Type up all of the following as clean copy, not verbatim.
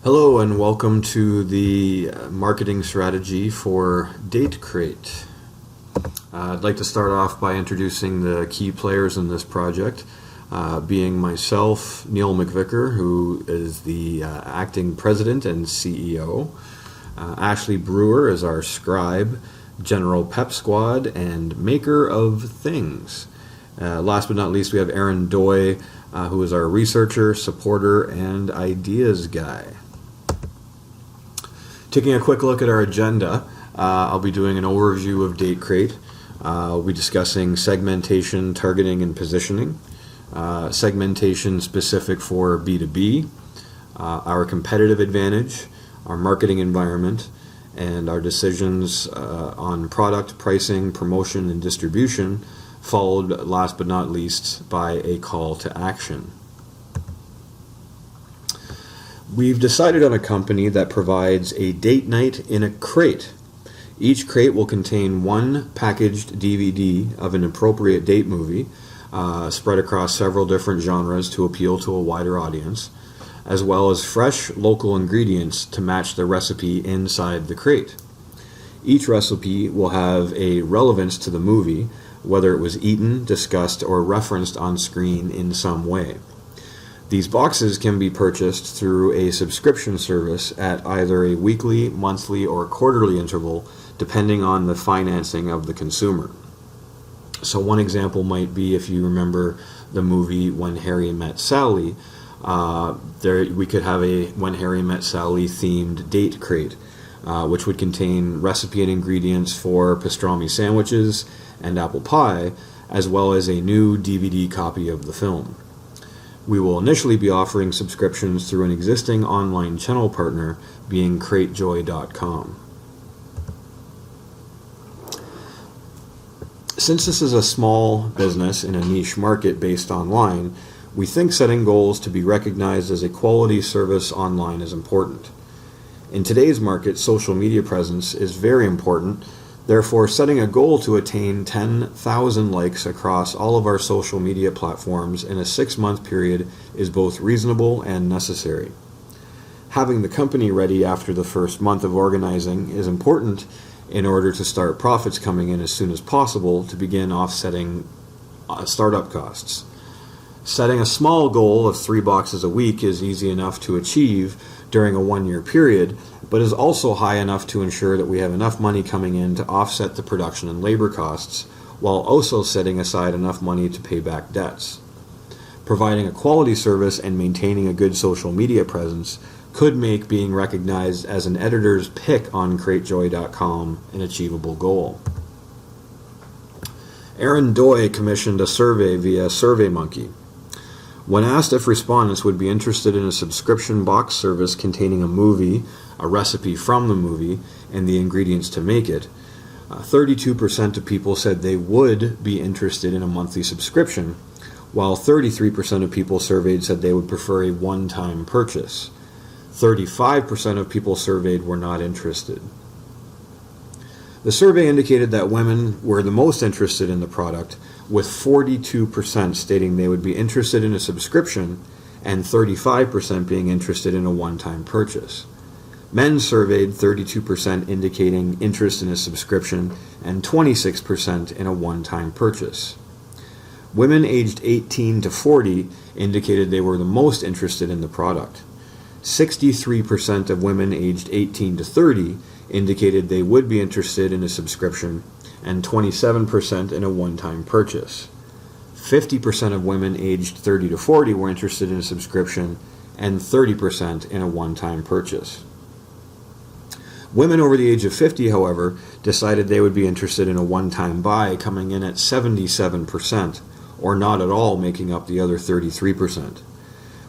Hello and welcome to the marketing strategy for DateCrate. I'd like to start off by introducing the key players in this project, being myself, Neil McVicker, who is the acting president and CEO, Ashley Brewer is our scribe, general pep squad, and maker of things. Last but not least, we have Aaron Doy, who is our researcher, supporter, and ideas guy. Taking a quick look at our agenda, I'll be doing an overview of DateCrate. We'll be discussing segmentation, targeting, and positioning. Segmentation specific for B2B, our competitive advantage, our marketing environment, and our decisions on product, pricing, promotion, and distribution, followed last but not least by a call to action. We've decided on a company that provides a date night in a crate. Each crate will contain one packaged DVD of an appropriate date movie, spread across several different genres to appeal to a wider audience, as well as fresh local ingredients to match the recipe inside the crate. Each recipe will have a relevance to the movie, whether it was eaten, discussed, or referenced on screen in some way. These boxes can be purchased through a subscription service at either a weekly, monthly, or quarterly interval, depending on the financing of the consumer. So one example might be, if you remember the movie When Harry Met Sally, we could have a When Harry Met Sally themed date crate, which would contain recipe and ingredients for pastrami sandwiches and apple pie, as well as a new DVD copy of the film. We will initially be offering subscriptions through an existing online channel partner, being cratejoy.com. Since this is a small business in a niche market based online, we think setting goals to be recognized as a quality service online is important. In today's market, social media presence is very important. Therefore, setting a goal to attain 10,000 likes across all of our social media platforms in a 6-month period is both reasonable and necessary. Having the company ready after the first month of organizing is important in order to start profits coming in as soon as possible to begin offsetting startup costs. Setting a small goal of 3 boxes a week is easy enough to achieve during a 1-year period, but is also high enough to ensure that we have enough money coming in to offset the production and labor costs, while also setting aside enough money to pay back debts. Providing a quality service and maintaining a good social media presence could make being recognized as an editor's pick on cratejoy.com an achievable goal. Aaron Doy commissioned a survey via SurveyMonkey. When asked if respondents would be interested in a subscription box service containing a movie, a recipe from the movie, and the ingredients to make it, 32% of people said they would be interested in a monthly subscription, while 33% of people surveyed said they would prefer a one-time purchase. 35% of people surveyed were not interested. The survey indicated that women were the most interested in the product, with 42% stating they would be interested in a subscription and 35% being interested in a one-time purchase. Men surveyed 32% indicating interest in a subscription and 26% in a one-time purchase. Women aged 18 to 40 indicated they were the most interested in the product. 63% of women aged 18 to 30 indicated they would be interested in a subscription and 27% in a one-time purchase. 50% of women aged 30 to 40 were interested in a subscription and 30% in a one-time purchase. Women over the age of 50, however, decided they would be interested in a one-time buy, coming in at 77%, or not at all, making up the other 33%.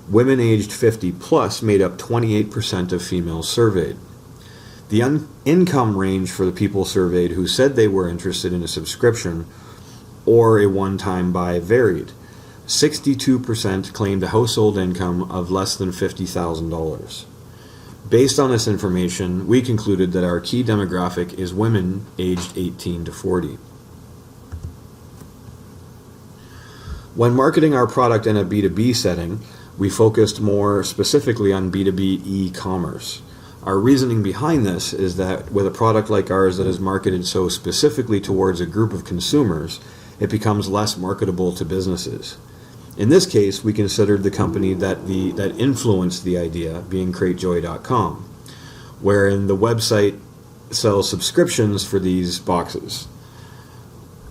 Women aged 50 plus made up 28% of females surveyed. The income range for the people surveyed who said they were interested in a subscription or a one-time buy varied. 62% claimed a household income of less than $50,000. Based on this information, we concluded that our key demographic is women aged 18 to 40. When marketing our product in a B2B setting, we focused more specifically on B2B e-commerce. Our reasoning behind this is that with a product like ours that is marketed so specifically towards a group of consumers, it becomes less marketable to businesses. In this case, we considered the company that influenced the idea being CrateJoy.com, wherein the website sells subscriptions for these boxes.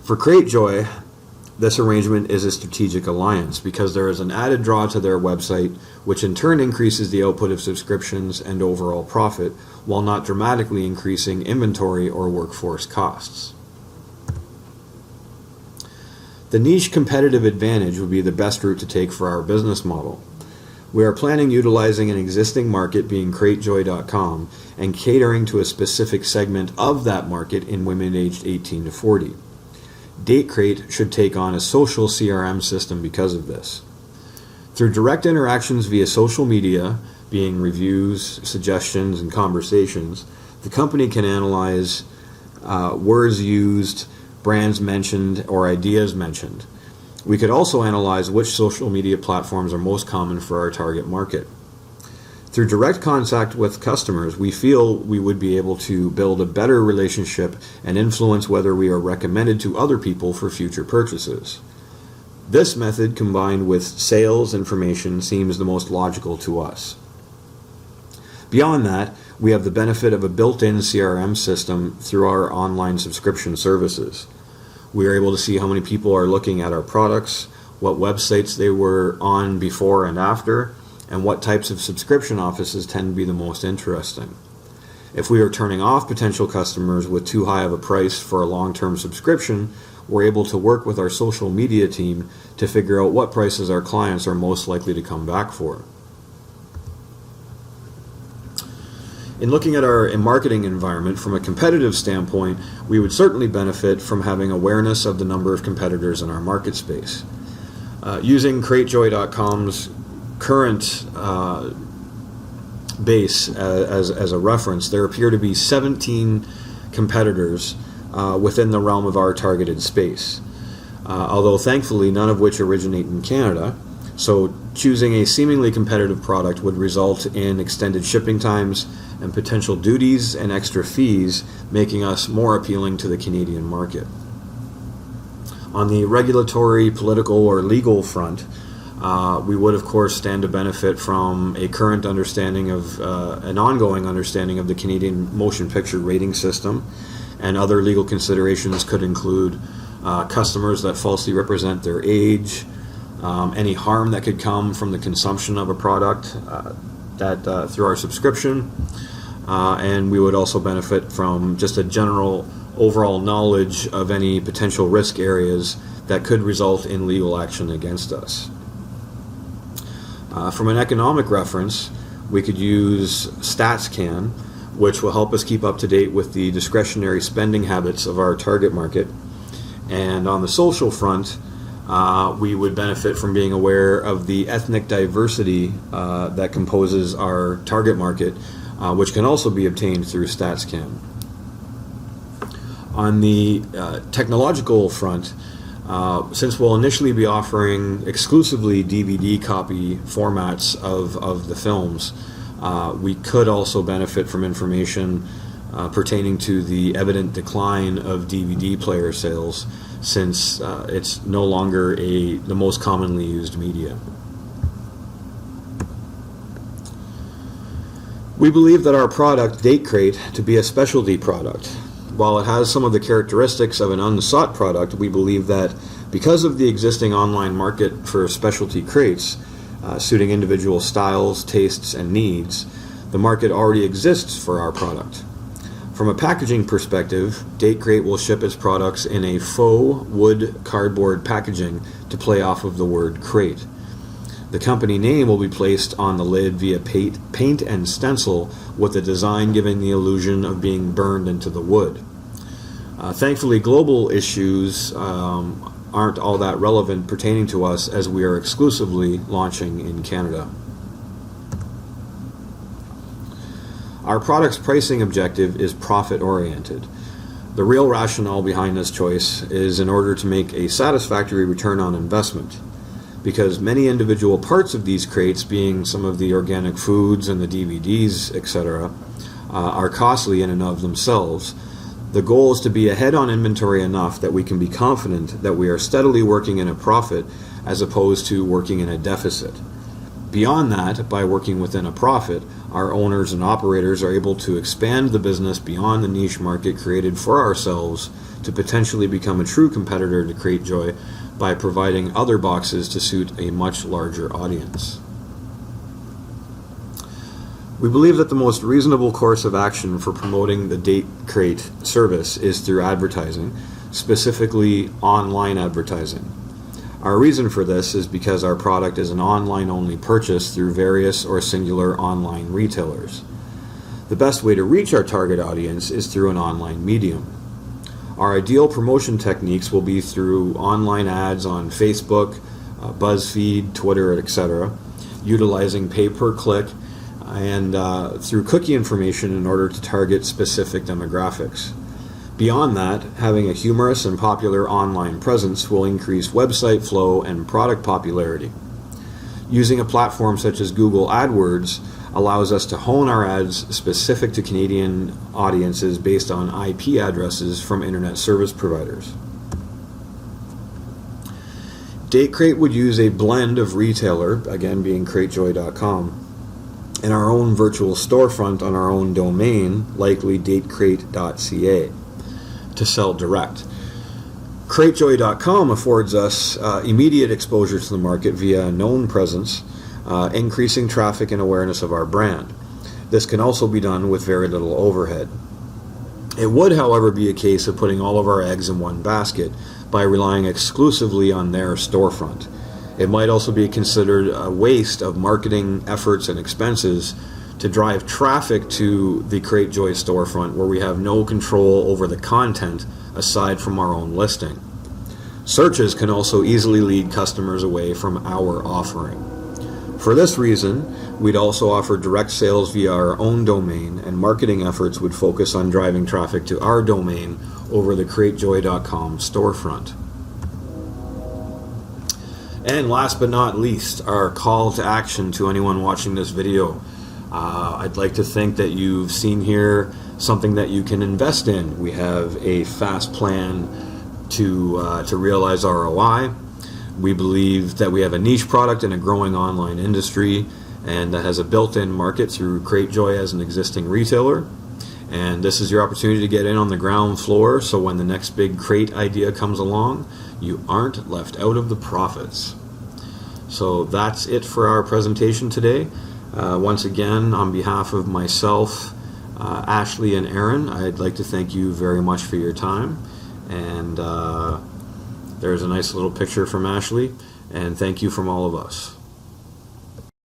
For CrateJoy, this arrangement is a strategic alliance because there is an added draw to their website, which in turn increases the output of subscriptions and overall profit, while not dramatically increasing inventory or workforce costs. The niche competitive advantage would be the best route to take for our business model. We are planning utilizing an existing market being CrateJoy.com and catering to a specific segment of that market in women aged 18 to 40. DateCrate should take on a social CRM system because of this. Through direct interactions via social media, being reviews, suggestions, and conversations, the company can analyze words used, brands mentioned, or ideas mentioned. We could also analyze which social media platforms are most common for our target market. Through direct contact with customers, we feel we would be able to build a better relationship and influence whether we are recommended to other people for future purchases. This method, combined with sales information, seems the most logical to us. Beyond that, we have the benefit of a built-in CRM system through our online subscription services. We are able to see how many people are looking at our products, what websites they were on before and after, and what types of subscription offices tend to be the most interesting. If we are turning off potential customers with too high of a price for a long-term subscription, we're able to work with our social media team to figure out what prices our clients are most likely to come back for. In looking at our marketing environment from a competitive standpoint, we would certainly benefit from having awareness of the number of competitors in our market space. Using CrateJoy.com's current base as a reference, there appear to be 17 competitors within the realm of our targeted space, although thankfully none of which originate in Canada. So choosing a seemingly competitive product would result in extended shipping times and potential duties and extra fees, making us more appealing to the Canadian market. On the regulatory, political, or legal front, we would of course stand to benefit from a current understanding of an ongoing understanding of the Canadian motion picture rating system, and other legal considerations could include customers that falsely represent their age, any harm that could come from the consumption of a product that through our subscription, and we would also benefit from just a general overall knowledge of any potential risk areas that could result in legal action against us. From an economic reference, we could use StatsCan, which will help us keep up to date with the discretionary spending habits of our target market. And on the social front, we would benefit from being aware of the ethnic diversity that composes our target market, which can also be obtained through StatsCan. On the technological front, since we'll initially be offering exclusively DVD copy formats of the films, we could also benefit from information pertaining to the evident decline of DVD player sales, since it's no longer the most commonly used media. We believe that our product, DateCrate, to be a specialty product. While it has some of the characteristics of an unsought product, we believe that because of the existing online market for specialty crates, suiting individual styles, tastes, and needs, the market already exists for our product. From a packaging perspective, DateCrate will ship its products in a faux wood cardboard packaging to play off of the word crate. The company name will be placed on the lid via paint and stencil, with the design giving the illusion of being burned into the wood. Thankfully, global issues aren't all that relevant pertaining to us, as we are exclusively launching in Canada. Our product's pricing objective is profit-oriented. The real rationale behind this choice is in order to make a satisfactory return on investment. because many individual parts of these crates, being some of the organic foods and the DVDs, etc., are costly in and of themselves. The goal is to be ahead on inventory enough that we can be confident that we are steadily working in a profit as opposed to working in a deficit. Beyond that, by working within a profit, our owners and operators are able to expand the business beyond the niche market created for ourselves to potentially become a true competitor to Cratejoy by providing other boxes to suit a much larger audience. We believe that the most reasonable course of action for promoting the Date Crate service is through advertising, specifically online advertising. Our reason for this is because our product is an online-only purchase through various or singular online retailers. The best way to reach our target audience is through an online medium. Our ideal promotion techniques will be through online ads on Facebook, BuzzFeed, Twitter, etc., utilizing pay-per-click, and through cookie information in order to target specific demographics. Beyond that, having a humorous and popular online presence will increase website flow and product popularity. Using a platform such as Google AdWords allows us to hone our ads specific to Canadian audiences based on IP addresses from internet service providers. Date Crate would use a blend of retailer, again being Cratejoy.com, and our own virtual storefront on our own domain, likely datecrate.ca, to sell direct. Cratejoy.com affords us immediate exposure to the market via a known presence, increasing traffic and awareness of our brand. This can also be done with very little overhead. It would, however, be a case of putting all of our eggs in one basket by relying exclusively on their storefront. It might also be considered a waste of marketing efforts and expenses to drive traffic to the Cratejoy storefront where we have no control over the content aside from our own listing. Searches can also easily lead customers away from our offering. For this reason, we'd also offer direct sales via our own domain, and marketing efforts would focus on driving traffic to our domain over the Cratejoy.com storefront. And last but not least, our call to action to anyone watching this video. I'd like to think that you've seen here something that you can invest in. We have a fast plan to realize ROI. We believe that we have a niche product in a growing online industry and that has a built-in market through Cratejoy as an existing retailer. And this is your opportunity to get in on the ground floor, so when the next big crate idea comes along, you aren't left out of the profits. So that's it for our presentation today. Once again, on behalf of myself, Ashley and Aaron, I'd like to thank you very much for your time. And there's a nice little picture from Ashley, and thank you from all of us.